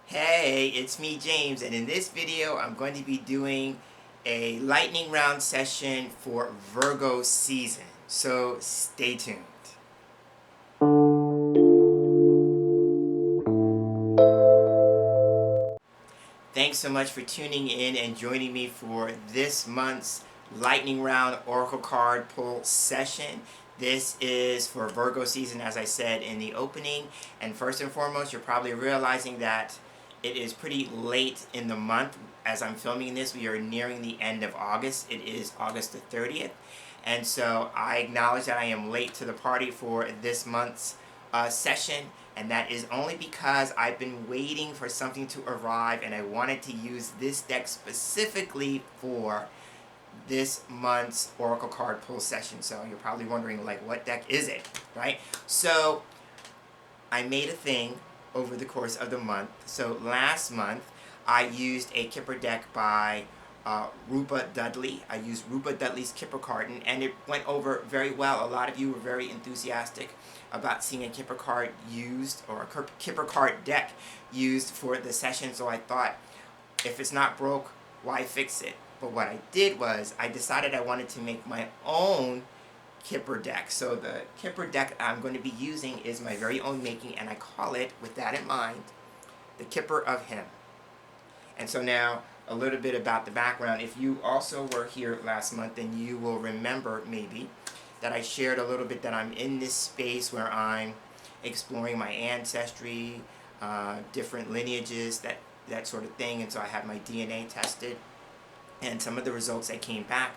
Hey, it's me, James, and in this video I'm going to be doing a lightning round session for Virgo season, so stay tuned. Thanks so much for tuning in and joining me for this month's lightning round oracle card pull session. This is for Virgo season, as I said in the opening, and first and foremost, you're probably realizing that it is pretty late in the month. As I'm filming this, we are nearing the end of August. It is August the 30th, and so I acknowledge that I am late to the party for this month's session, and that is only because I've been waiting for something to arrive, and I wanted to use this deck specifically for this month's oracle card pull session. So you're probably wondering, like, what deck is it, right? So I made a thing over the course of the month. So last month I used a Kipper deck by Rupa Dudley. I used Rupa Dudley's Kipper card, and it went over very well. A lot of you were very enthusiastic about seeing a Kipper card used, or a Kipper card deck used for the session. So I thought, if it's not broke, why fix it? But what I did was I decided I wanted to make my own Kipper deck. So the Kipper deck I'm going to be using is my very own making, and I call it, with that in mind, the Kipper of Himm. And so now, a little bit about the background. If you also were here last month, then you will remember, maybe, that I shared a little bit that I'm in this space where I'm exploring my ancestry, different lineages, that sort of thing. And so I had my DNA tested, and some of the results that came back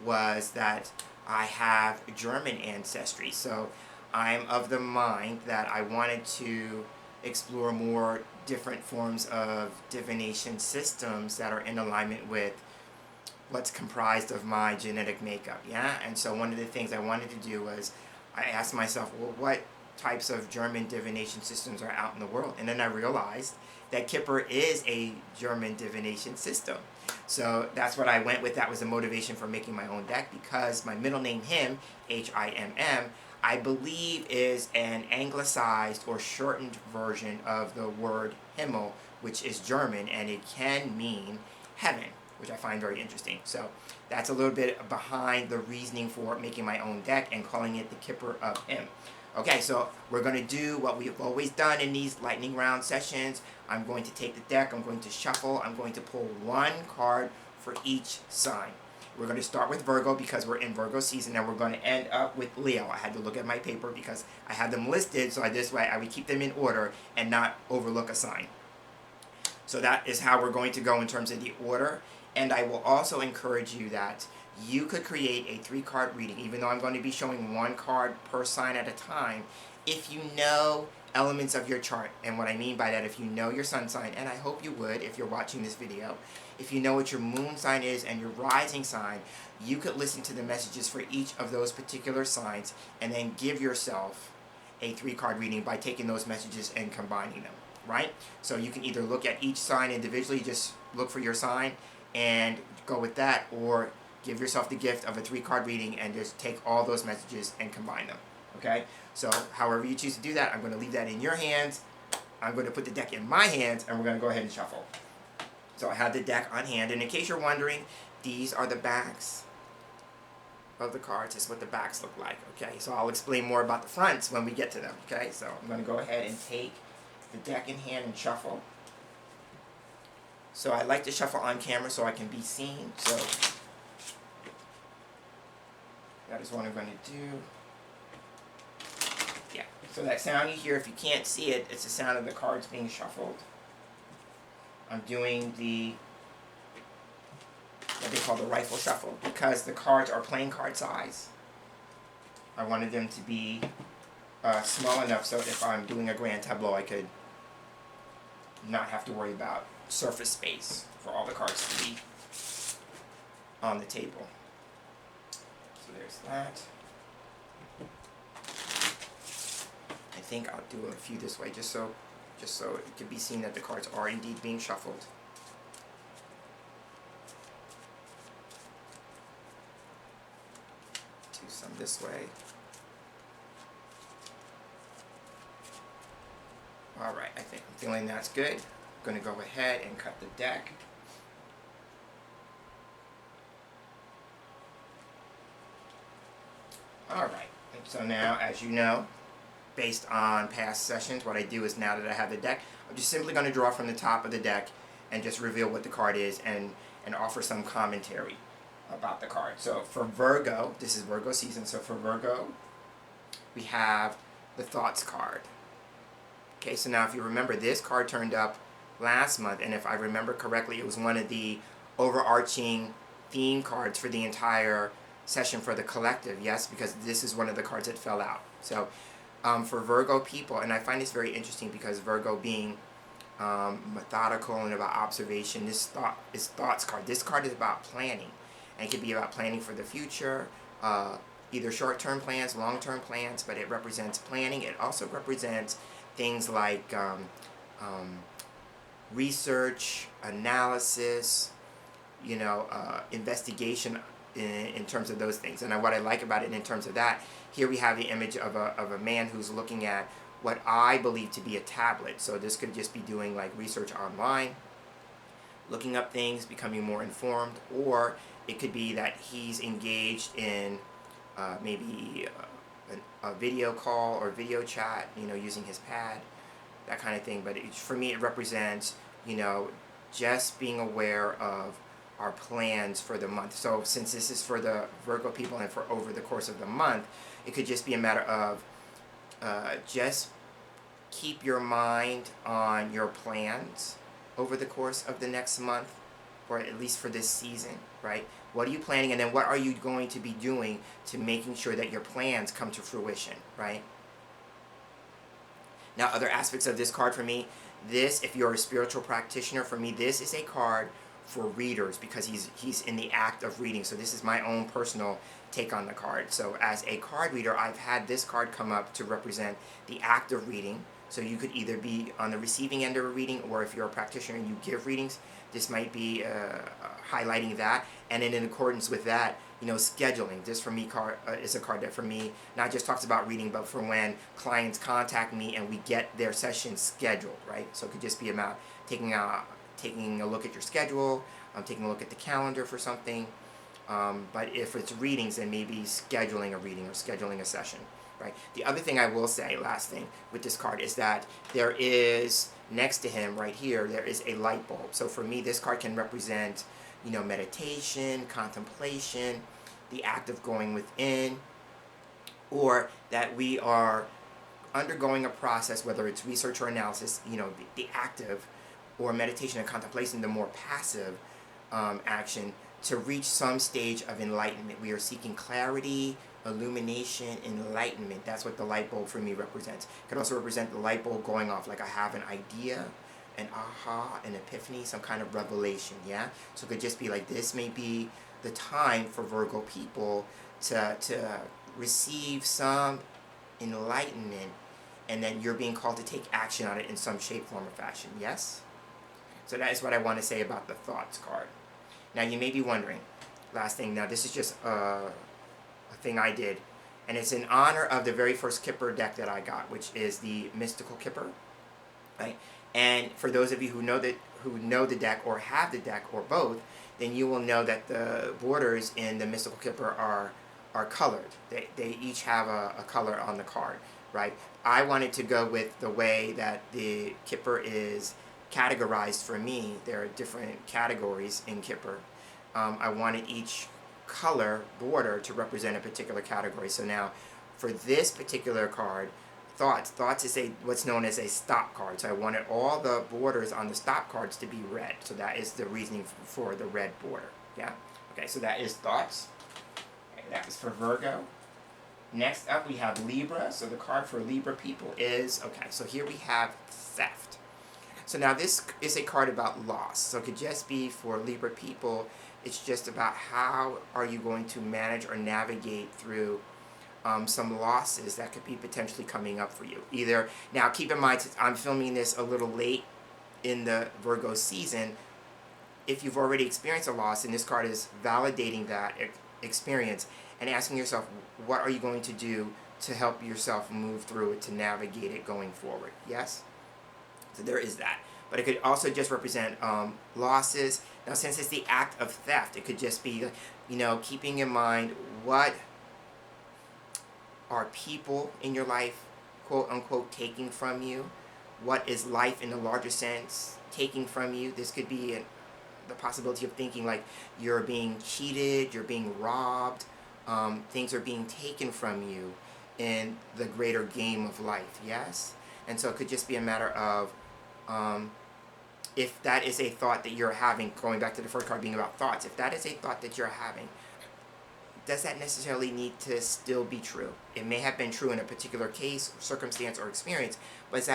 was that I have German ancestry. So I'm of the mind that I wanted to explore more different forms of divination systems that are in alignment with what's comprised of my genetic makeup, yeah? And so one of the things I wanted to do was, I asked myself, well, what types of German divination systems are out in the world? And then I realized that Kipper is a German divination system. So that's what I went with. That was the motivation for making my own deck, because my middle name, Himm, Himm, I believe is an anglicized or shortened version of the word Himmel, which is German, and it can mean heaven, which I find very interesting. So that's a little bit behind the reasoning for making my own deck and calling it the Kipper of Himm. Okay, so we're going to do what we've always done in these lightning round sessions. I'm going to take the deck, I'm going to shuffle, I'm going to pull one card for each sign. We're going to start with Virgo because we're in Virgo season, and we're going to end up with Leo. I had to look at my paper because I had them listed, so this way I would keep them in order and not overlook a sign. So that is how we're going to go in terms of the order. And I will also encourage you that you could create a 3-card reading, even though I'm going to be showing one card per sign at a time, if you know elements of your chart. And what I mean by that, if you know your sun sign, and I hope you would if you're watching this video, if you know what your moon sign is and your rising sign, you could listen to the messages for each of those particular signs and then give yourself a 3-card reading by taking those messages and combining them, right? So you can either look at each sign individually, just look for your sign and go with that, or give yourself the gift of a 3-card reading and just take all those messages and combine them, okay? So however you choose to do that, I'm going to leave that in your hands. I'm going to put the deck in my hands, and we're going to go ahead and shuffle. So I have the deck on hand, and in case you're wondering, these are the backs of the cards. This is what the backs look like, okay? So I'll explain more about the fronts when we get to them, okay? So I'm going to go ahead and take the deck in hand and shuffle. So I like to shuffle on camera so I can be seen, so that is what I'm going to do. Yeah, so that sound you hear, if you can't see it, it's the sound of the cards being shuffled. I'm doing what they call the rifle shuffle, because the cards are playing card size. I wanted them to be small enough so if I'm doing a grand tableau, I could not have to worry about surface space for all the cards to be on the table. So there's that. I think I'll do a few this way just so it can be seen that the cards are indeed being shuffled. Do some this way. Alright, I think I'm feeling that's good. going to go ahead and cut the deck. Alright, so now, as you know, based on past sessions, what I do is now that I have the deck, I'm just simply going to draw from the top of the deck and just reveal what the card is and offer some commentary about the card. So for Virgo, this is Virgo season, so for Virgo, we have the Thoughts card. Okay, so now if you remember, this card turned up last month, and if I remember correctly, it was one of the overarching theme cards for the entire session for the collective, yes, because this is one of the cards that fell out. So for Virgo people, and I find this very interesting because Virgo being methodical and about observation, this Thoughts card. This card is about planning, and it could be about planning for the future, either short-term plans, long-term plans, but it represents planning. It also represents things like research, analysis, investigation in terms of those things. And what I like about it in terms of that, here we have the image of a man who's looking at what I believe to be a tablet. So this could just be doing like research online, looking up things, becoming more informed, or it could be that he's engaged in maybe a video call or video chat, using his pad, that kind of thing. But for me, it represents, just being aware of our plans for the month. So since this is for the Virgo people and for over the course of the month, it could just be a matter of just keep your mind on your plans over the course of the next month, or at least for this season, right? What are you planning, and then what are you going to be doing to making sure that your plans come to fruition, right? Now, other aspects of this card for me, if you're a spiritual practitioner, for me, this is a card for readers because he's in the act of reading. So this is my own personal take on the card. So as a card reader, I've had this card come up to represent the act of reading. So you could either be on the receiving end of a reading, or if you're a practitioner and you give readings, this might be highlighting that. And then in accordance with that, scheduling. This for me is a card that for me not just talks about reading, but for when clients contact me and we get their session scheduled, right? So it could just be about taking a look at your schedule, taking a look at the calendar for something. But if it's readings, then maybe scheduling a reading or scheduling a session, right? The other thing I will say, last thing with this card, is that there is, next to him right here, there is a light bulb. So for me, this card can represent, meditation, contemplation, the act of going within, or that we are undergoing a process, whether it's research or analysis, the active, or meditation and contemplation, the more passive action, to reach some stage of enlightenment. We are seeking clarity, illumination, enlightenment. That's what the light bulb for me represents. It could also represent the light bulb going off, like I have an idea, an aha, an epiphany, some kind of revelation, yeah? So it could just be like, this may be the time for Virgo people to receive some enlightenment, and then you're being called to take action on it in some shape, form, or fashion, yes? So that is what I want to say about the Thoughts card. Now you may be wondering, last thing, now this is just a thing I did, and it's in honor of the very first Kipper deck that I got, which is the Mystical Kipper, right? And for those of you who know the deck or have the deck or both, then you will know that the borders in the Mystical Kipper are colored. They each have a color on the card, right? I wanted to go with the way that the Kipper is categorized for me. There are different categories in Kipper. I wanted each color border to represent a particular category. So now, for this particular card, Thoughts is what's known as a stop card. So I wanted all the borders on the stop cards to be red. So that is the reasoning for the red border. Yeah? Okay, so that is Thoughts. Okay, that was for Virgo. Next up, we have Libra. So the card for Libra people is, okay, so here we have Theft. So now this is a card about loss. So it could just be for Libra people, it's just about how are you going to manage or navigate through some losses that could be potentially coming up for you. Now keep in mind, I'm filming this a little late in the Virgo season. If you've already experienced a loss, and this card is validating that experience and asking yourself, what are you going to do to help yourself move through it, to navigate it going forward? Yes? So there is that. but it could also just represent losses. Now, since it's the act of theft, it could just be, keeping in mind what are people in your life, quote unquote, taking from you. What is life in a larger sense taking from you? This could be the possibility of thinking like you're being cheated, you're being robbed, things are being taken from you in the greater game of life, yes? And so it could just be a matter of if that is a thought that you're having, going back to the first card being about thoughts, if that is a thought that you're having, does that necessarily need to still be true? It may have been true in a particular case, circumstance, or experience, but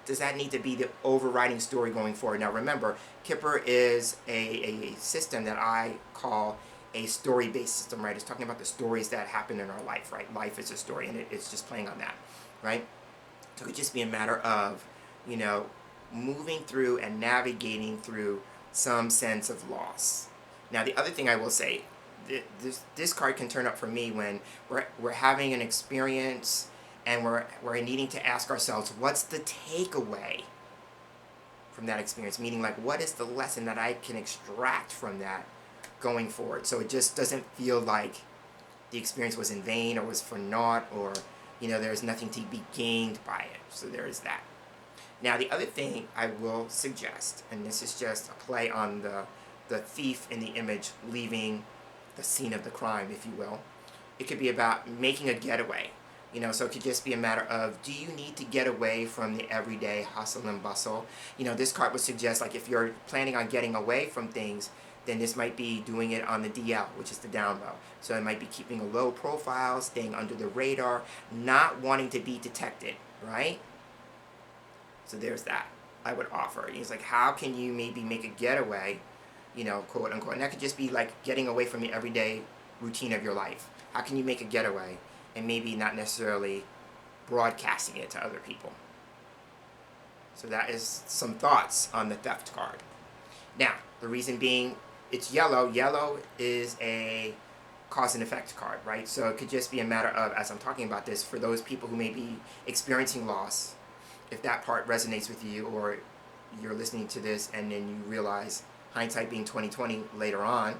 does that need to be the overriding story going forward? Now remember, Kipper is a system that I call a story-based system, right? It's talking about the stories that happen in our life, right? Life is a story, and it's just playing on that, right? So it could just be a matter of, moving through and navigating through some sense of loss. Now the other thing I will say, this card can turn up for me when we're having an experience and we're needing to ask ourselves, what's the takeaway from that experience? Meaning, like, what is the lesson that I can extract from that going forward? So it just doesn't feel like the experience was in vain or was for naught, or there's nothing to be gained by it. So there is that. Now the other thing I will suggest, and this is just a play on the thief in the image leaving the scene of the crime, if you will. It could be about making a getaway. So it could just be a matter of, do you need to get away from the everyday hustle and bustle? This card would suggest, like, if you're planning on getting away from things, then this might be doing it on the DL, which is the down low. So it might be keeping a low profile, staying under the radar, not wanting to be detected, right? So there's that I would offer. It's like, how can you maybe make a getaway, quote unquote, and that could just be like getting away from the everyday routine of your life. How can you make a getaway and maybe not necessarily broadcasting it to other people? So that is some thoughts on the theft card. Now, the reason being, it's yellow. Yellow is a cause and effect card, right? So it could just be a matter of, as I'm talking about this, for those people who may be experiencing loss, if that part resonates with you, or you're listening to this and then you realize, hindsight being 2020, later on,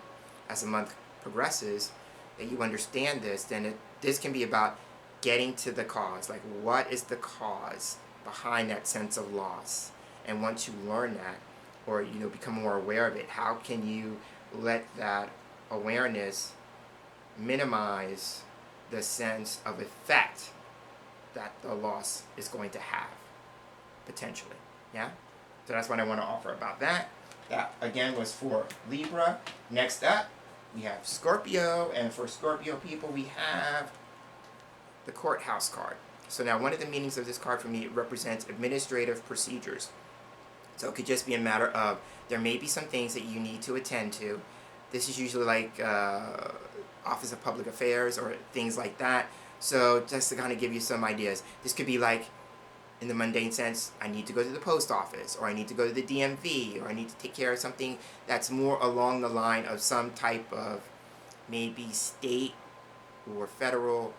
as the month progresses, that you understand this, then this can be about getting to the cause. Like, what is the cause behind that sense of loss? And once you learn that, or become more aware of it, how can you let that awareness minimize the sense of effect that the loss is going to have, potentially? Yeah? So that's what I want to offer about that. That, again, was for Libra. Next up, we have Scorpio, and for Scorpio people, we have the courthouse card. So now, one of the meanings of this card for me, it represents administrative procedures. So it could just be a matter of, there may be some things that you need to attend to. This is usually like Office of Public Affairs or things like that. So just to kind of give you some ideas, this could be like, in the mundane sense, I need to go to the post office, or I need to go to the DMV, or I need to take care of something that's more along the line of some type of maybe state or federal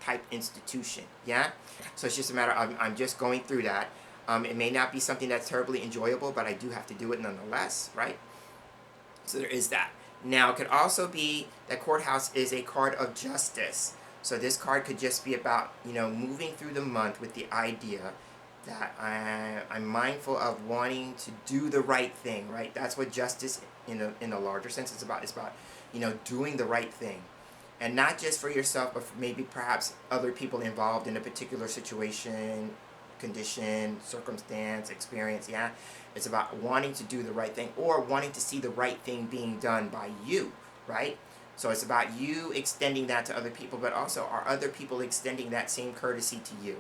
type institution, yeah? So it's just a matter of, I'm just going through that. It may not be something that's terribly enjoyable, but I do have to do it nonetheless, right? So there is that. Now, it could also be that courthouse is a card of justice. So this card could just be about, moving through the month with the idea that I'm mindful of wanting to do the right thing, right? That's what justice in a larger sense is about. It's about, doing the right thing. And not just for yourself, but for maybe perhaps other people involved in a particular situation, condition, circumstance, experience, yeah? It's about wanting to do the right thing, or wanting to see the right thing being done by you, right? So it's about you extending that to other people, but also, are other people extending that same courtesy to you,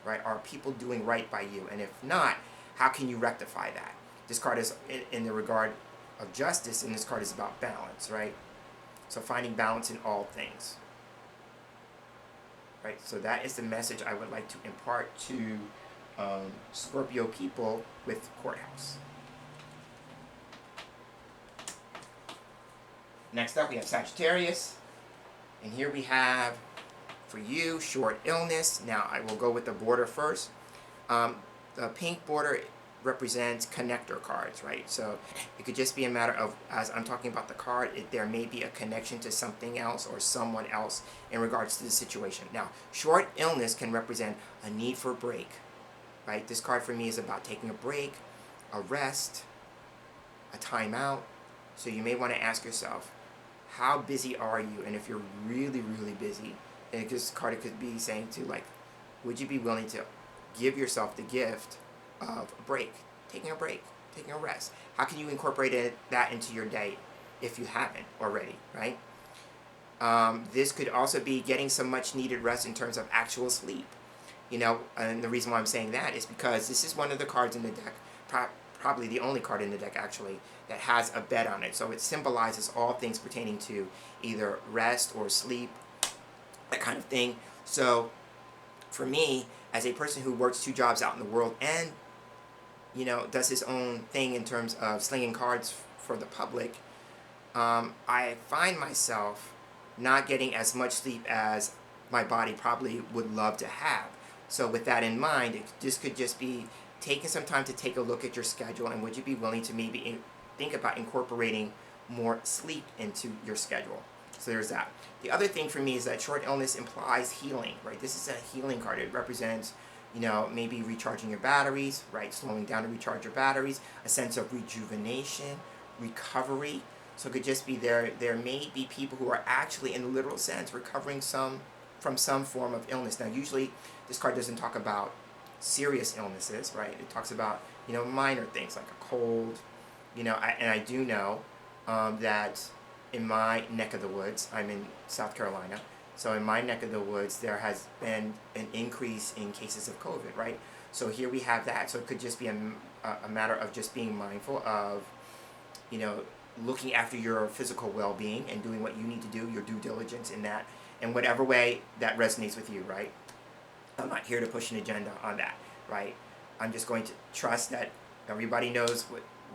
right? Are people doing right by you? And if not, how can you rectify that? This card is in the regard of justice, and this card is about balance, right? So finding balance in all things, right? So that is the message I would like to impart to Scorpio people with courthouse. Next up, we have Sagittarius, and here we have, for you, short illness. Now, I will go with the border first. The pink border represents connector cards, right? So it could just be a matter of, as I'm talking about the card, there may be a connection to something else or someone else in regards to the situation. Now, short illness can represent a need for a break, right? This card for me is about taking a break, a rest, a timeout. So you may want to ask yourself, how busy are you? And if you're really, really busy, and this card could be saying to, like, would you be willing to give yourself the gift of a break, taking a rest? How can you incorporate that into your day if you haven't already, right? This could also be getting some much needed rest in terms of actual sleep. And the reason why I'm saying that is because this is one of the cards in the deck, probably the only card in the deck actually, that has a bed on it. So it symbolizes all things pertaining to either rest or sleep, that kind of thing. So for me, as a person who works 2 jobs out in the world and, does his own thing in terms of slinging cards for the public, I find myself not getting as much sleep as my body probably would love to have. So with that in mind, this could just be taking some time to take a look at your schedule, and would you be willing to maybe think about incorporating more sleep into your schedule? So there's that. The other thing for me is that short illness implies healing, right? This is a healing card. It represents, maybe recharging your batteries, right? Slowing down to recharge your batteries, a sense of rejuvenation, recovery. So it could just be there may be people who are actually, in the literal sense, recovering from some form of illness. Now, usually this card doesn't talk about serious illnesses, right? It talks about, minor things like a cold, and I do know that in my neck of the woods, I'm in South Carolina, so in my neck of the woods, there has been an increase in cases of COVID, right? So here we have that. So it could just be a matter of just being mindful of, looking after your physical well-being and doing what you need to do, your due diligence in that, in whatever way that resonates with you, right? I'm not here to push an agenda on that, right? I'm just going to trust that everybody knows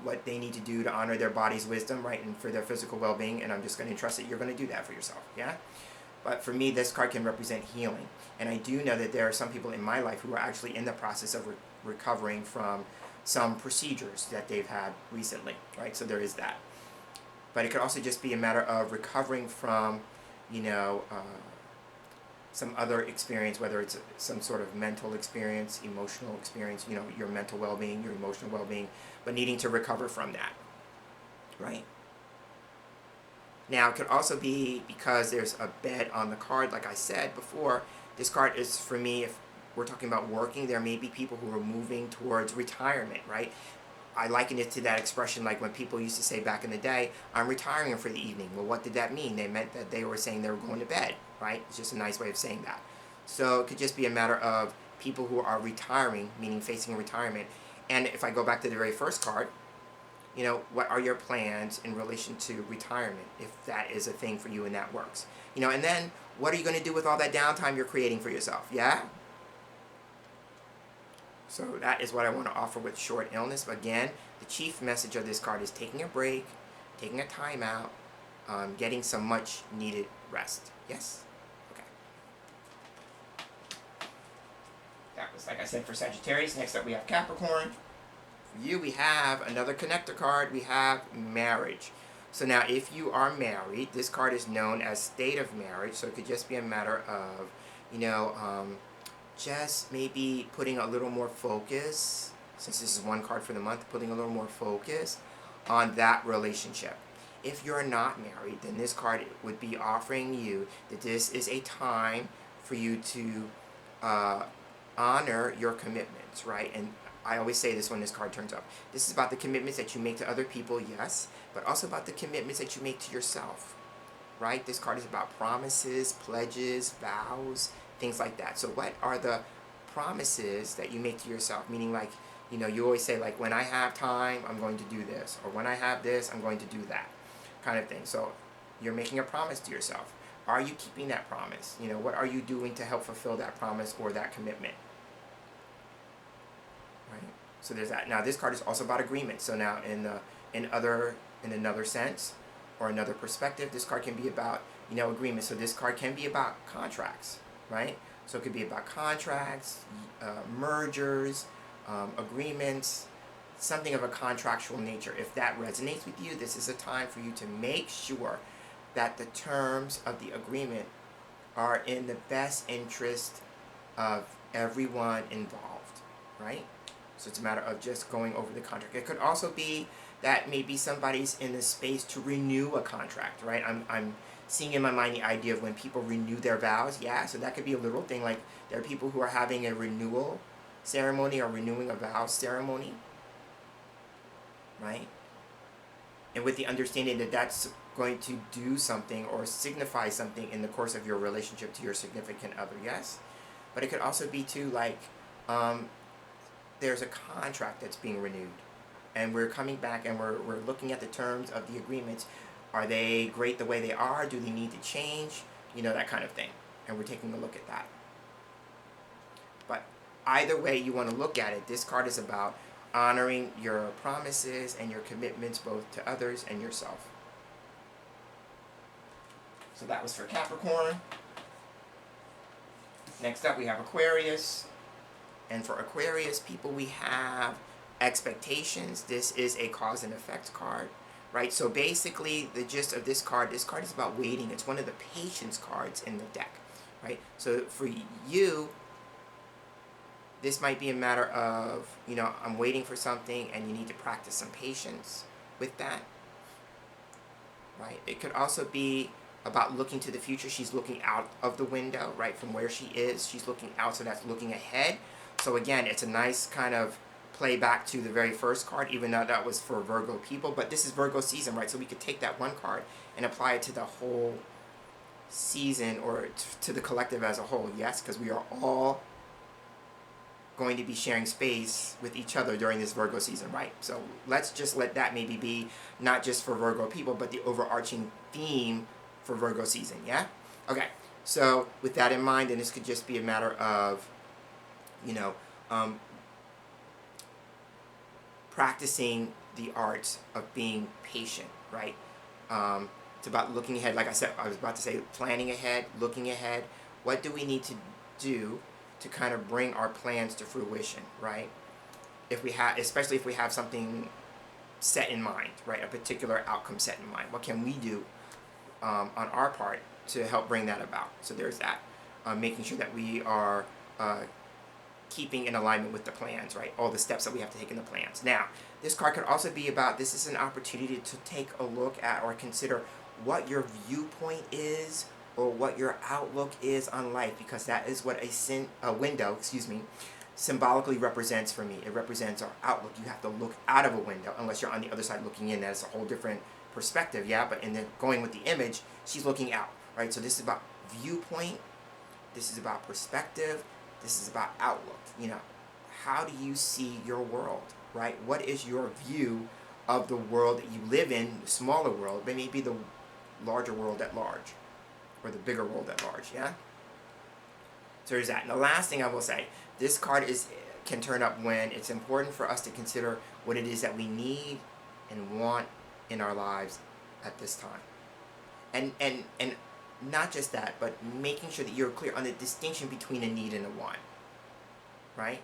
what they need to do to honor their body's wisdom, right, and for their physical well-being, and I'm just going to trust that you're going to do that for yourself, yeah? But for me, this card can represent healing, and I do know that there are some people in my life who are actually in the process of recovering from some procedures that they've had recently, right? So there is that. But it could also just be a matter of recovering from, some other experience, whether it's some sort of mental experience, emotional experience, your mental well-being, your emotional well-being, but needing to recover from that, right? Now, it could also be because there's a bed on the card, like I said before. This card is, for me, if we're talking about working, there may be people who are moving towards retirement, right? I liken it to that expression like when people used to say back in the day, I'm retiring for the evening. Well, what did that mean? They meant that they were saying they were going to bed, right? It's just a nice way of saying that. So it could just be a matter of people who are retiring, meaning facing retirement. And if I go back to the very first card, what are your plans in relation to retirement, if that is a thing for you and that works? And then what are you going to do with all that downtime you're creating for yourself, yeah? So that is what I want to offer with short illness. But again, the chief message of this card is taking a break, taking a time out, getting some much needed rest. Yes? Okay. That was, like I said, for Sagittarius. Next up we have Capricorn. For you, we have another connector card. We have marriage. So now, if you are married, this card is known as state of marriage. So it could just be a matter of, just maybe putting a little more focus, since this is one card for the month, putting a little more focus on that relationship. If you're not married, then this card would be offering you that this is a time for you to honor your commitments, right? And I always say this when this card turns up. This is about the commitments that you make to other people, yes, but also about the commitments that you make to yourself, right? This card is about promises, pledges, vows, things like that. So what are the promises that you make to yourself? Meaning, like, you always say, like, when I have time, I'm going to do this, or when I have this, I'm going to do that, kind of thing. So you're making a promise to yourself. Are you keeping that promise? What are you doing to help fulfill that promise or that commitment? Right? So there's that. Now, this card is also about agreement. So now, in another sense or another perspective, this card can be about, agreement. So this card can be about contracts, right? So it could be about contracts, mergers, agreements, something of a contractual nature. If that resonates with you, this is a time for you to make sure that the terms of the agreement are in the best interest of everyone involved, right? So it's a matter of just going over the contract. It could also be that maybe somebody's in the space to renew a contract, right? I'm seeing in my mind the idea of when people renew their vows, yeah, so that could be a little thing, like there are people who are having a renewal ceremony or renewing a vow ceremony, right? And with the understanding that that's going to do something or signify something in the course of your relationship to your significant other, yes? But it could also be too, like, there's a contract that's being renewed. And we're coming back and we're looking at the terms of the agreements. Are they great the way they are? Do they need to change? You know, that kind of thing. And we're taking a look at that. But either way you want to look at it, this card is about honoring your promises and your commitments both to others and yourself. So that was for Capricorn. Next up we have Aquarius. And for Aquarius people, we have expectations. This is a cause and effect card, right? So basically the gist of this card is about waiting. It's one of the patience cards in the deck, right? So for you, this might be a matter of, you know, I'm waiting for something and you need to practice some patience with that, right? It could also be about looking to the future. She's looking out of the window, right? From where she is, she's looking out, so that's looking ahead. So again, it's a nice kind of play back to the very first card, even though that was for Virgo people. But this is Virgo season, right? So we could take that one card and apply it to the whole season or to the collective as a whole, yes? Because we are all going to be sharing space with each other during this Virgo season, right? So let's just let that maybe be not just for Virgo people, but the overarching theme for Virgo season, yeah? Okay, so with that in mind, then this could just be a matter of, you know, practicing the art of being patient, right? It's about looking ahead. Like I said, I was about to say planning ahead, looking ahead. What do we need to do to kind of bring our plans to fruition, right? If we have, especially if we have something set in mind, right? A particular outcome set in mind. What can we do on our part to help bring that about? So there's that. Making sure that we are keeping in alignment with the plans, right? All the steps that we have to take in the plans. Now, this card could also be about, this is an opportunity to take a look at or consider what your viewpoint is or what your outlook is on life, because that is what a window, symbolically represents for me. It represents our outlook. You have to look out of a window, unless you're on the other side looking in. That's a whole different perspective, yeah? But in the going with the image, she's looking out, right? So this is about viewpoint. This is about perspective. This is about outlook. You know, how do you see your world, right? What is your view of the world that you live in, the smaller world, but maybe the larger world at large, or the bigger world at large, yeah? So there's that. And the last thing I will say, this card can turn up when it's important for us to consider what it is that we need and want in our lives at this time. And not just that, but making sure that you're clear on the distinction between a need and a want, right?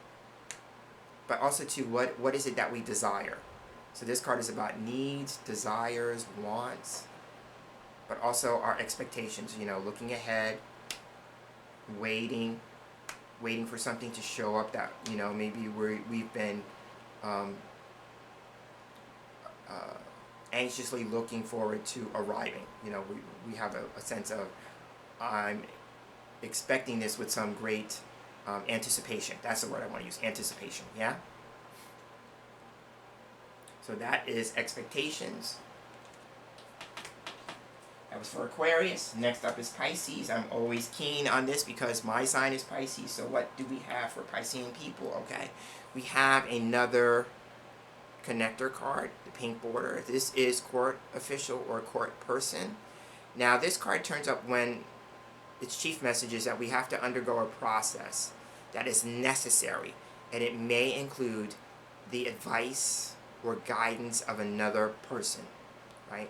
But also too, what is it that we desire? So this card is about needs, desires, wants, but also our expectations, you know, looking ahead, waiting for something to show up that, you know, maybe we've been anxiously looking forward to arriving. You know, we have a sense of, I'm expecting this with some great anticipation. That's the word I want to use, anticipation, yeah? So that is expectations. That was for Aquarius. Next up is Pisces. I'm always keen on this because my sign is Pisces. So what do we have for Piscean people? Okay, we have another connector card, the pink border. This is court official or court person. Now this card turns up when its chief message is that we have to undergo a process that is necessary, and it may include the advice or guidance of another person, right?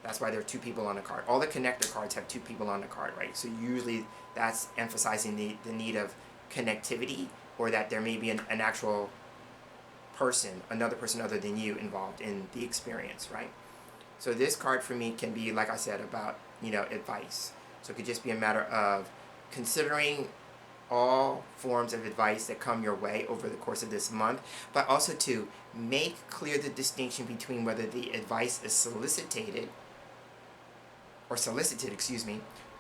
That's why there are two people on the card. All the connector cards have two people on the card, right? So usually that's emphasizing the need of connectivity, or that there may be an actual another person other than you involved in the experience, right? So this card for me can be, like I said, about, advice. So it could just be a matter of considering all forms of advice that come your way over the course of this month, but also to make clear the distinction between whether the advice is solicited,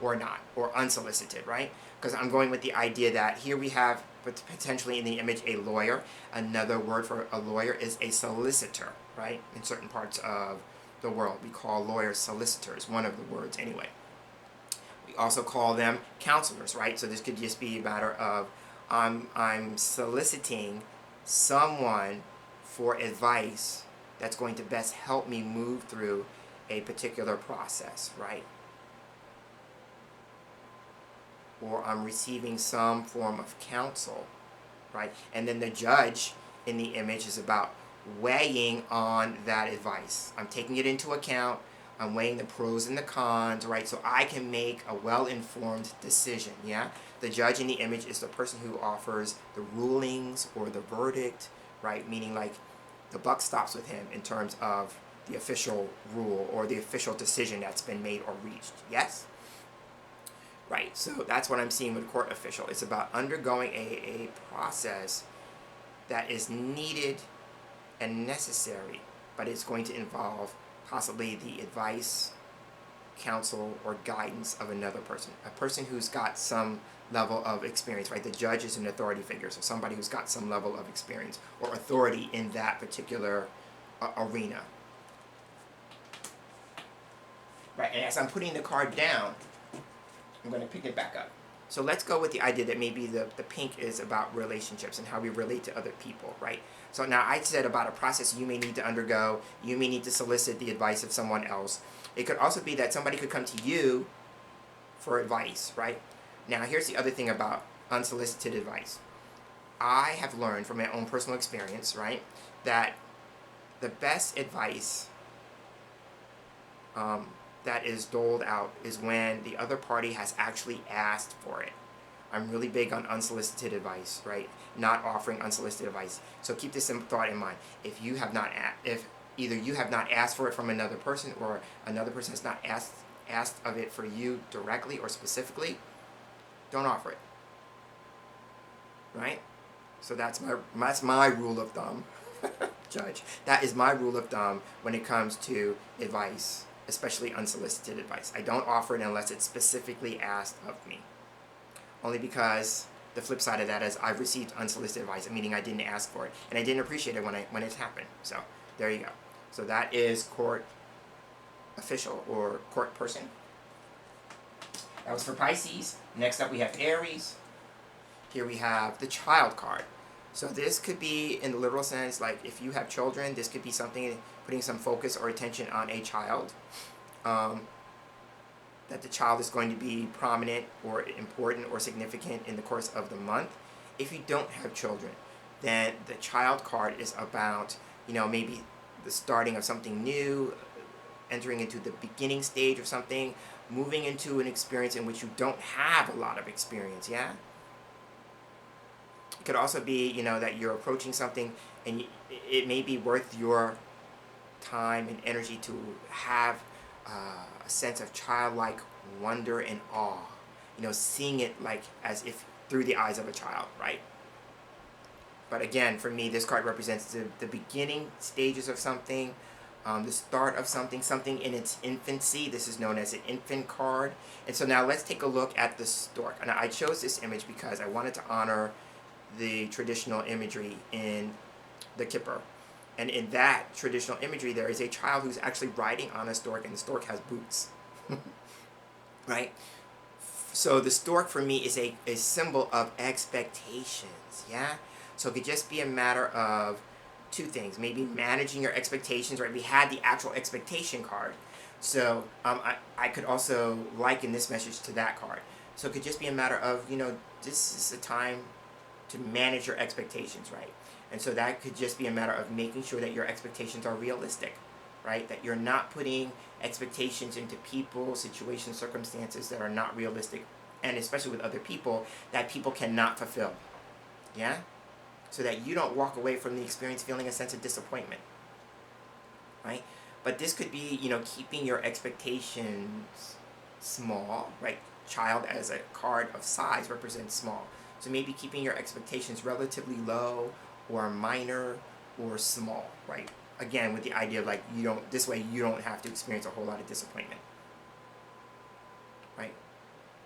or not, or unsolicited, right? Because I'm going with the idea that here we have potentially in the image a lawyer. Another word for a lawyer is a solicitor, right? In certain parts of the world, we call lawyers solicitors, one of the words anyway. We also call them counselors, right? So this could just be a matter of I'm soliciting someone for advice that's going to best help me move through a particular process, right? Or I'm receiving some form of counsel, right? And then the judge in the image is about weighing on that advice. I'm taking it into account. I'm weighing the pros and the cons, right? So I can make a well-informed decision, yeah? The judge in the image is the person who offers the rulings or the verdict, right? Meaning like the buck stops with him in terms of the official rule or the official decision that's been made or reached, yes? Right, so that's what I'm seeing with court official. It's about undergoing a process that is needed and necessary, but it's going to involve possibly the advice, counsel, or guidance of another person. A person who's got some level of experience, right? The judge is an authority figure, so somebody who's got some level of experience or authority in that particular arena. Right, and as I'm putting the card down, I'm going to pick it back up. So let's go with the idea that maybe the pink is about relationships and how we relate to other people, right? So now I said about a process you may need to undergo. You may need to solicit the advice of someone else. It could also be that somebody could come to you for advice, right? Now here's the other thing about unsolicited advice. I have learned from my own personal experience, right, that the best advice that is doled out is when the other party has actually asked for it. I'm really big on unsolicited advice, right? Not offering unsolicited advice. So keep this thought in mind. If either you have not asked for it from another person or another person has not asked of it for you directly or specifically, don't offer it. Right? So that's my rule of thumb, Judge. That is my rule of thumb when it comes to advice, especially unsolicited advice. I don't offer it unless it's specifically asked of me. Only because the flip side of that is I've received unsolicited advice, meaning I didn't ask for it, and I didn't appreciate it when it happened. So there you go. So that is court official or court person. That was for Pisces. Next up we have Aries. Here we have the child card. So this could be, in the literal sense, like if you have children, this could be something, putting some focus or attention on a child. That the child is going to be prominent or important or significant in the course of the month. If you don't have children, then the child card is about, maybe the starting of something new, entering into the beginning stage of something, moving into an experience in which you don't have a lot of experience, yeah? It could also be, that you're approaching something and it may be worth your time and energy to have a sense of childlike wonder and awe. Seeing it like as if through the eyes of a child, right? But again, for me, this card represents the beginning stages of something, the start of something in its infancy. This is known as an infant card. And so now let's take a look at the stork. And I chose this image because I wanted to honor the traditional imagery in the Kipper. And in that traditional imagery, there is a child who's actually riding on a stork, and the stork has boots. Right? So the stork for me is a symbol of expectations, yeah? So it could just be a matter of two things. Maybe managing your expectations, right? We had the actual expectation card. So I could also liken this message to that card. So it could just be a matter of, this is a time to manage your expectations, right? And so that could just be a matter of making sure that your expectations are realistic, right? That you're not putting expectations into people, situations, circumstances that are not realistic, and especially with other people, that people cannot fulfill. Yeah? so that you don't walk away from the experience feeling a sense of disappointment, right? But this could be, keeping your expectations small, right? Child as a card of size represents small. So maybe keeping your expectations relatively low or minor or small, right? Again, with the idea of like, this way you don't have to experience a whole lot of disappointment, right?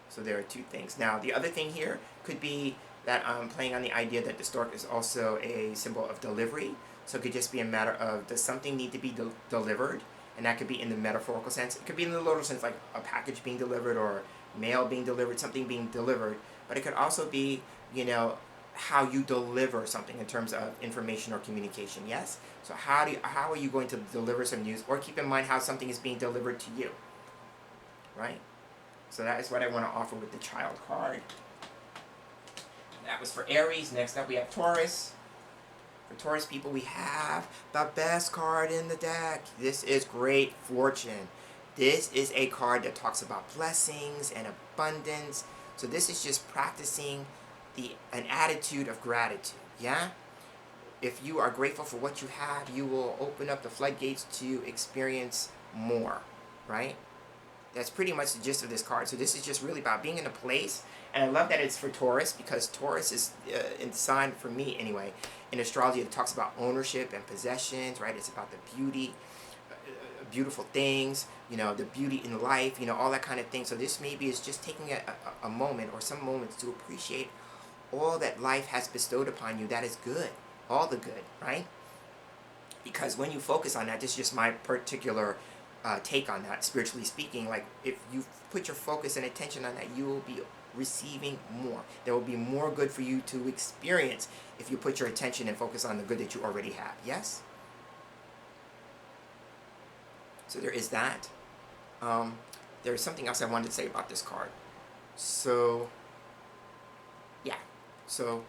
So there are two things. Now, the other thing here could be that I'm playing on the idea that the stork is also a symbol of delivery. So it could just be a matter of, does something need to be delivered? And that could be in the metaphorical sense. It could be in the literal sense, like a package being delivered or mail being delivered, something being delivered. But it could also be, how you deliver something in terms of information or communication, yes? So how are you going to deliver some news? Or keep in mind how something is being delivered to you, right? So that is what I want to offer with the child card. That was for Aries. Next up we have Taurus. For Taurus people, we have the best card in the deck. This is Great Fortune. This is a card that talks about blessings and abundance. So this is just practicing an attitude of gratitude, yeah? If you are grateful for what you have, you will open up the floodgates to experience more, right? That's pretty much the gist of this card. So this is just really about being in a place. And I love that it's for Taurus, because Taurus is in sign, for me anyway, in astrology, it talks about ownership and possessions, right? It's about the beauty, beautiful things, the beauty in life, all that kind of thing. So this maybe is just taking a moment or some moments to appreciate all that life has bestowed upon you that is good, all the good, right? Because when you focus on that, this is just my particular take on that, spiritually speaking, like if you put your focus and attention on that, you will be receiving more. There will be more good for you to experience if you put your attention and focus on the good that you already have, yes? So there is that. There's something else I wanted to say about this card. So, yeah. So,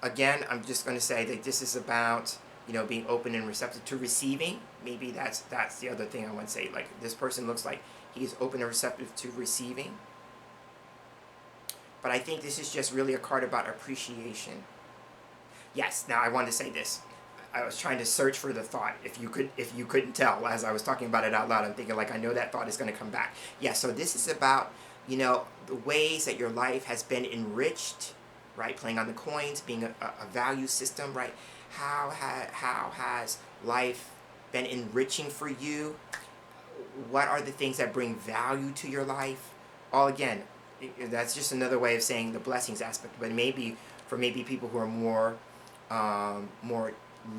again, I'm just going to say that this is about, being open and receptive to receiving. Maybe that's the other thing I want to say. Like, this person looks like he's open and receptive to receiving. But I think this is just really a card about appreciation. Yes, now I want to say this. I was trying to search for the thought. If you couldn't tell as I was talking about it out loud, I'm thinking like, I know that thought is going to come back. Yeah, so this is about, the ways that your life has been enriched, right? Playing on the coins, being a value system, right? How has life been enriching for you? What are the things that bring value to your life? All again, that's just another way of saying the blessings aspect. But maybe for people who are more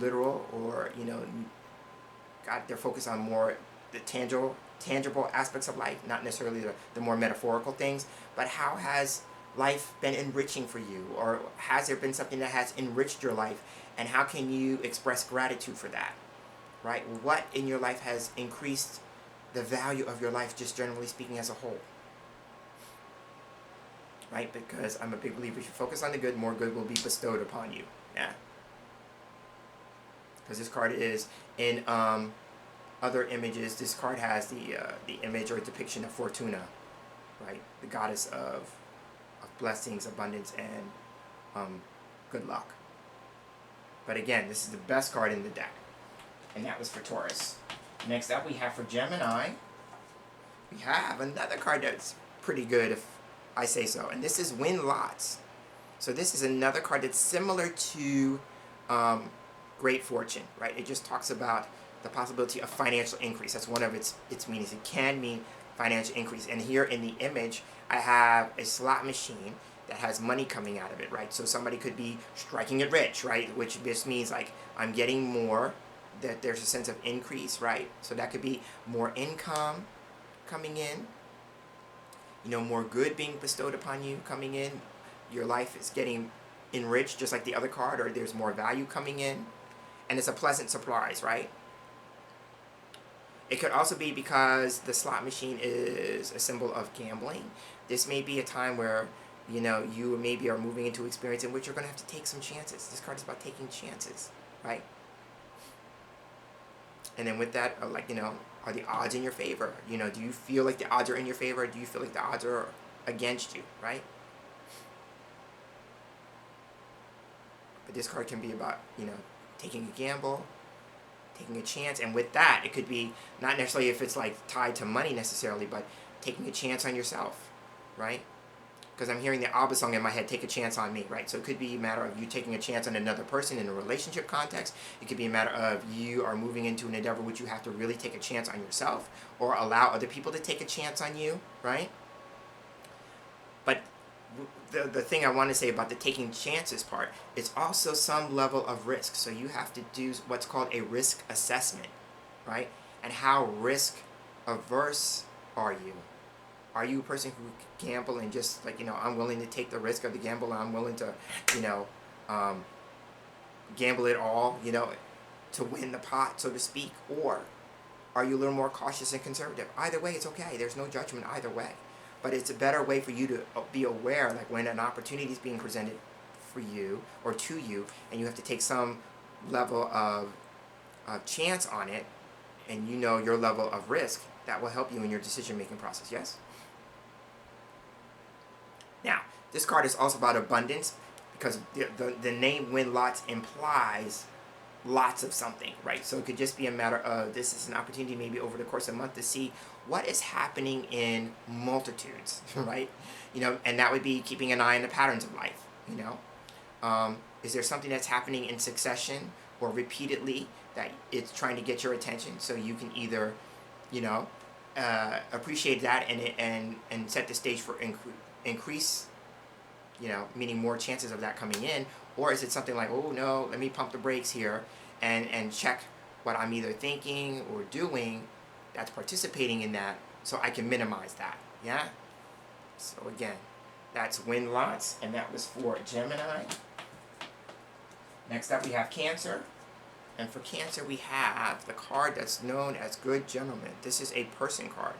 literal, or they're focused on more the tangible aspects of life, not necessarily the more metaphorical things. But how has life been enriching for you, or has there been something that has enriched your life, and how can you express gratitude for that, right? What in your life has increased the value of your life, just generally speaking, as a whole, right? Because I'm a big believer, if you focus on the good, more good will be bestowed upon you. Yeah. Because this card is in other images. This card has the image or depiction of Fortuna, right? The goddess of blessings, abundance, and good luck. But again, this is the best card in the deck. And that was for Taurus. Next up, we have for Gemini, we have another card that's pretty good, if I say so. And this is Win Lots. So this is another card that's similar to Great Fortune, right? It just talks about the possibility of financial increase. That's one of its meanings. It can mean financial increase. And here in the image, I have a slot machine that has money coming out of it, right? So somebody could be striking it rich, right? Which just means like I'm getting more, that there's a sense of increase, right? So that could be more income coming in, more good being bestowed upon you coming in. Your life is getting enriched just like the other card, or there's more value coming in. And it's a pleasant surprise, right? It could also be because the slot machine is a symbol of gambling. This may be a time where, you maybe are moving into an experience in which you're going to have to take some chances. This card is about taking chances, right? And then with that, are the odds in your favor? Do you feel like the odds are in your favor? Do you feel like the odds are against you, right? But this card can be about, taking a gamble, taking a chance. And with that, it could be not necessarily if it's like tied to money necessarily, but taking a chance on yourself, right? Because I'm hearing the ABBA song in my head, Take a Chance on Me, right? So it could be a matter of you taking a chance on another person in a relationship context. It could be a matter of you are moving into an endeavor which you have to really take a chance on yourself or allow other people to take a chance on you, right? But the thing I want to say about the taking chances part, it's also some level of risk. So you have to do what's called a risk assessment, right? And how risk averse are you? Are you a person who gamble and just like, I'm willing to take the risk of the gamble, I'm willing to, gamble it all, to win the pot, so to speak? Or are you a little more cautious and conservative? Either way, it's okay. There's no judgment either way. But it's a better way for you to be aware, like when an opportunity is being presented for you or to you, and you have to take some level of chance on it, and your level of risk, that will help you in your decision-making process, yes? Now, this card is also about abundance because the name Win Lots implies lots of something, right? So it could just be a matter of this is an opportunity maybe over the course of a month to see what is happening in multitudes, right? And that would be keeping an eye on the patterns of life, Is there something that's happening in succession or repeatedly that it's trying to get your attention so you can either, appreciate that and set the stage for increase, meaning more chances of that coming in, or is it something like, oh no, let me pump the brakes here and check what I'm either thinking or doing that's participating in that so I can minimize that, yeah? So again, that's Win Lots, and that was for Gemini. Next up we have Cancer, and for Cancer we have the card that's known as Good Gentleman. This is a person card.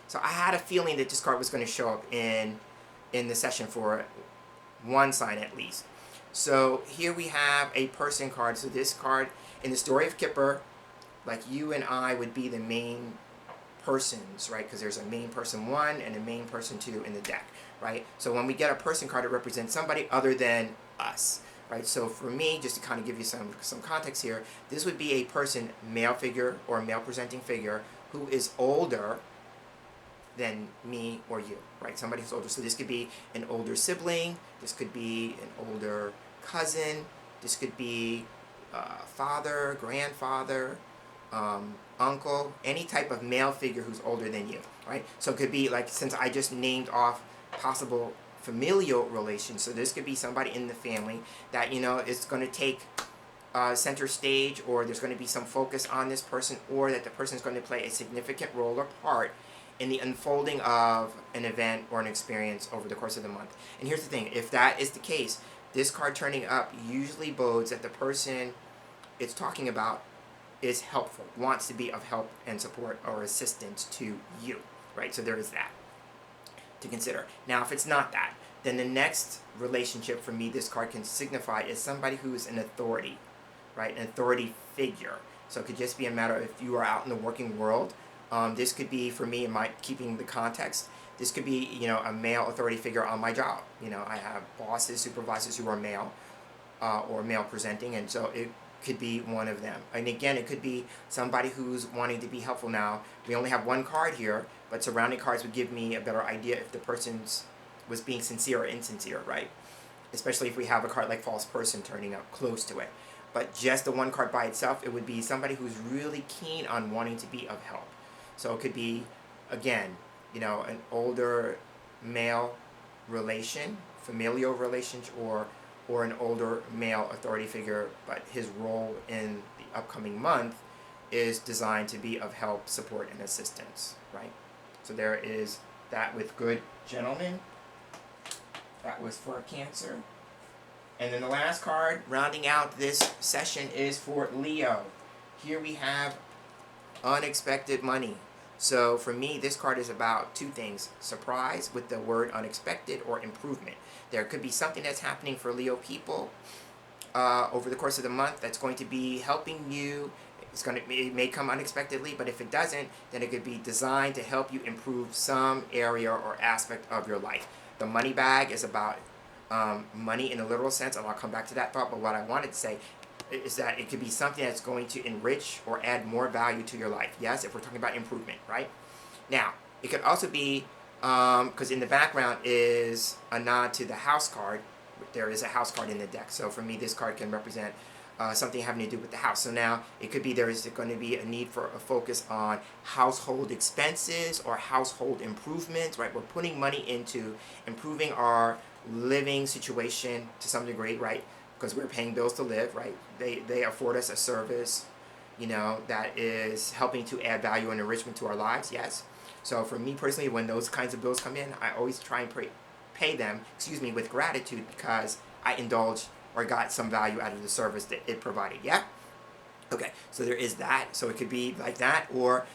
So I had a feeling that this card was going to show up in the session for one sign at least. So here we have a person card. So this card, in the story of Kipper, like you and I would be the main persons, right? Because there's a main person 1 and a main person 2 in the deck, right? So when we get a person card, it represents somebody other than us, right? So for me, just to kind of give you some context here, this would be a person, male figure or male presenting figure, who is older than me or you, right? Somebody who's older. So this could be an older sibling, this could be an older cousin, this could be father, grandfather, uncle, any type of male figure who's older than you, right? So it could be like, since I just named off possible familial relations, so this could be somebody in the family that, is going to take center stage, or there's going to be some focus on this person, or that the person is going to play a significant role or part in the unfolding of an event or an experience over the course of the month. And here's the thing, if that is the case, this card turning up usually bodes that the person it's talking about is helpful, wants to be of help and support or assistance to you, right? So there is that to consider. Now, if it's not that, then the next relationship for me this card can signify is somebody who is an authority, right? An authority figure. So it could just be a matter of if you are out in the working world. This could be, for me, in my keeping the context, this could be, a male authority figure on my job. I have bosses, supervisors who are male or male presenting, and so it could be one of them. And again, it could be somebody who's wanting to be helpful. Now, we only have one card here, but surrounding cards would give me a better idea if the person's was being sincere or insincere, right? Especially if we have a card like False Person turning up close to it. But just the one card by itself, it would be somebody who's really keen on wanting to be of help. So it could be, again, an older male relation, familial relationship, or an older male authority figure, but his role in the upcoming month is designed to be of help, support, and assistance, right? So there is that with Good Gentleman. That was for Cancer. And then the last card rounding out this session is for Leo. Here we have Unexpected Money. So for me, this card is about two things. Surprise with the word unexpected, or improvement. There could be something that's happening for Leo people over the course of the month that's going to be helping you. It may come unexpectedly, but if it doesn't, then it could be designed to help you improve some area or aspect of your life. The money bag is about money in a literal sense, and I'll come back to that thought, but what I wanted to say is that it could be something that's going to enrich or add more value to your life. Yes, if we're talking about improvement, right? Now, it could also be, because in the background is a nod to the house card. There is a house card in the deck. So for me, this card can represent something having to do with the house. So now it could be there is going to be a need for a focus on household expenses or household improvements, right? We're putting money into improving our living situation to some degree, right? Because we're paying bills to live, right? They afford us a service, that is helping to add value and enrichment to our lives, yes. So for me personally, when those kinds of bills come in, I always try and pay them, with gratitude because I indulged or got some value out of the service that it provided, yeah? Okay, so there is that. So it could be like that, or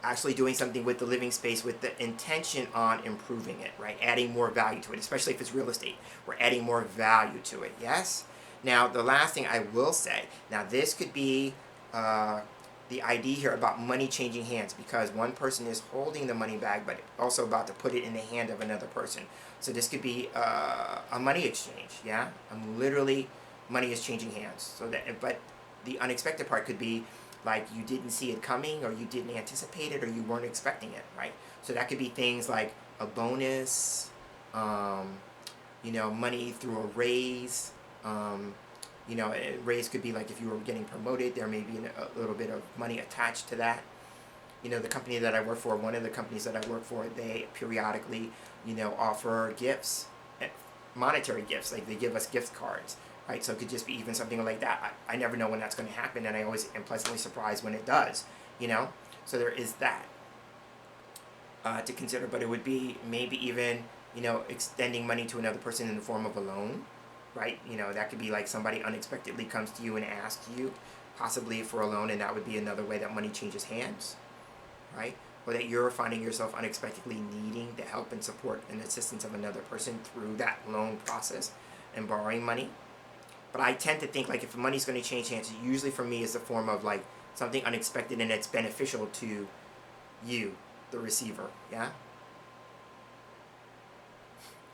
actually doing something with the living space with the intention on improving it, right? Adding more value to it, especially if it's real estate. We're adding more value to it, yes? Now, the last thing I will say, now this could be the idea here about money changing hands, because one person is holding the money bag, but also about to put it in the hand of another person. So this could be a money exchange, yeah? Literally, money is changing hands. But the unexpected part could be like you didn't see it coming, or you didn't anticipate it, or you weren't expecting it, right? So that could be things like a bonus, money through a raise. A raise could be like if you were getting promoted, there may be a little bit of money attached to that. The company that I work for, one of the companies that I work for, they periodically, offer gifts, monetary gifts, like they give us gift cards, right? So it could just be even something like that. I never know when that's going to happen, and I always am pleasantly surprised when it does, So there is that to consider, but it would be maybe even, extending money to another person in the form of a loan, right? That could be like somebody unexpectedly comes to you and asks you possibly for a loan, and that would be another way that money changes hands, right? Or that you're finding yourself unexpectedly needing the help and support and assistance of another person through that loan process and borrowing money. But I tend to think like if money's going to change hands, usually for me is a form of like something unexpected and it's beneficial to you, the receiver, yeah?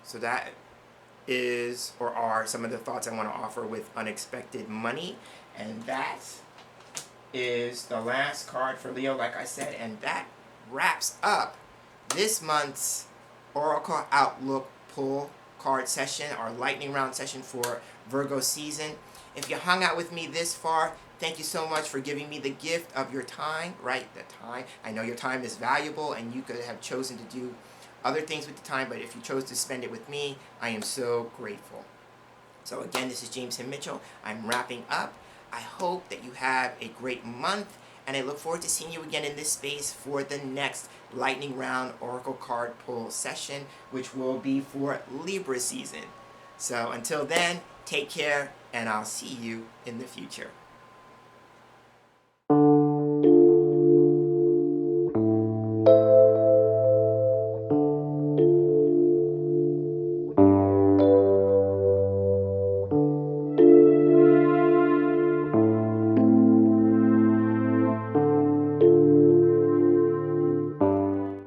So that is or are some of the thoughts I want to offer with unexpected money. And that is the last card for Leo, like I said, and that wraps up this month's Oracle Outlook pull card session, our lightning round session for Virgo season. If you hung out with me this far, thank you so much for giving me the gift of your time, right? The time. I know your time is valuable and you could have chosen to do other things with the time, but if you chose to spend it with me, I am so grateful. So again, this is James Himm Mitchell. I'm wrapping up. I hope that you have a great month, and I look forward to seeing you again in this space for the next lightning round Oracle card pull session, which will be for Libra season. So until then, take care, and I'll see you in the future.